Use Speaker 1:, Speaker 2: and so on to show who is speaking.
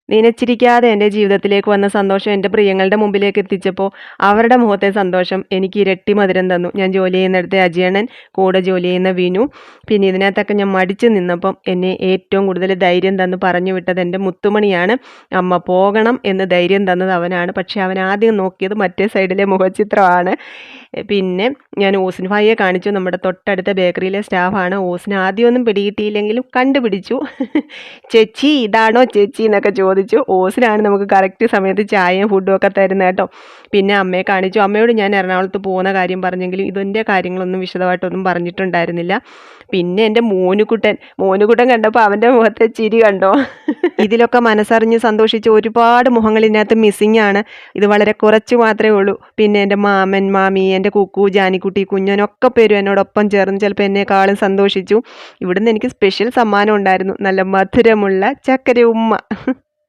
Speaker 1: നനച്ചിരിക്കാതെ എൻ്റെ ജീവിതത്തിലേക്ക് വന്ന സന്തോഷം എൻ്റെ പ്രിയങ്ങളുടെ മുമ്പിലേക്ക് എത്തിച്ചപ്പോൾ അവരുടെ മുഖത്തെ സന്തോഷം എനിക്ക് ഇരട്ടി മധുരം തന്നു. ഞാൻ ജോലി ചെയ്യുന്നിടത്തെ അജയണ്ണൻ, കൂടെ ജോലി ചെയ്യുന്ന വിനു, പിന്നെ ഇതിനകത്തൊക്കെ ഞാൻ മടിച്ചു നിന്നപ്പം എന്നെ ഏറ്റവും കൂടുതൽ ധൈര്യം തന്ന് പറഞ്ഞു വിട്ടത് എൻ്റെ മുത്തുമണിയാണ്. അമ്മ പോകണം എന്ന് ധൈര്യം തന്നത് അവനാണ്. പക്ഷേ അവൻ ആദ്യം നോക്കിയത് മറ്റേ സൈഡിലെ മുഖചിത്രമാണ്. പിന്നെ ഞാൻ ഓസിൻ ഭായിയെ കാണിച്ചു. നമ്മുടെ തൊട്ടടുത്ത ബേക്കറിയിലെ സ്റ്റാഫാണ്. ഓസിന് ആദ്യമൊന്നും പിടികിട്ടിയില്ലെങ്കിലും കണ്ടുപിടിച്ചു. ചേച്ചി ഇതാണോ ചേച്ചി എന്നൊക്കെ ചോദിച്ചു. ഓസിനാണ് നമുക്ക് കറക്റ്റ് സമയത്ത് ചായയും ഫുഡും ഒക്കെ തരുന്നത് കേട്ടോ. പിന്നെ അമ്മയെ കാണിച്ചു. അമ്മയോട് ഞാൻ എറണാകുളത്ത് പോകുന്ന കാര്യം പറഞ്ഞെങ്കിലും ഇതിൻ്റെ കാര്യങ്ങളൊന്നും വിശദമായിട്ടൊന്നും പറഞ്ഞിട്ടുണ്ടായിരുന്നില്ല. പിന്നെ എൻ്റെ മോനുകുട്ടൻ കണ്ടപ്പോൾ അവൻ്റെ മുഖത്തെ ചിരി കണ്ടോ. ഇതിലൊക്കെ മനസ്സറിഞ്ഞ് സന്തോഷിച്ച് ഒരുപാട് മുഖങ്ങൾ ഇതിനകത്ത് മിസ്സിങ് ആണ്. ഇത് വളരെ കുറച്ച് മാത്രമേ ഉള്ളൂ. പിന്നെ എൻ്റെ മാമൻ, മാമി, എൻ്റെ കുക്കു, ജാനിക്കുട്ടി, കുഞ്ഞനൊക്കെ പേരും എന്നോടൊപ്പം ചേർന്ന് ചിലപ്പോൾ എന്നെക്കാളും സന്തോഷിച്ചു. ഇവിടുന്ന് എനിക്ക് സ്പെഷ്യൽ സമ്മാനം ഉണ്ടായിരുന്നു, നല്ല മധുരമുള്ള ചക്കര ഉമ്മ.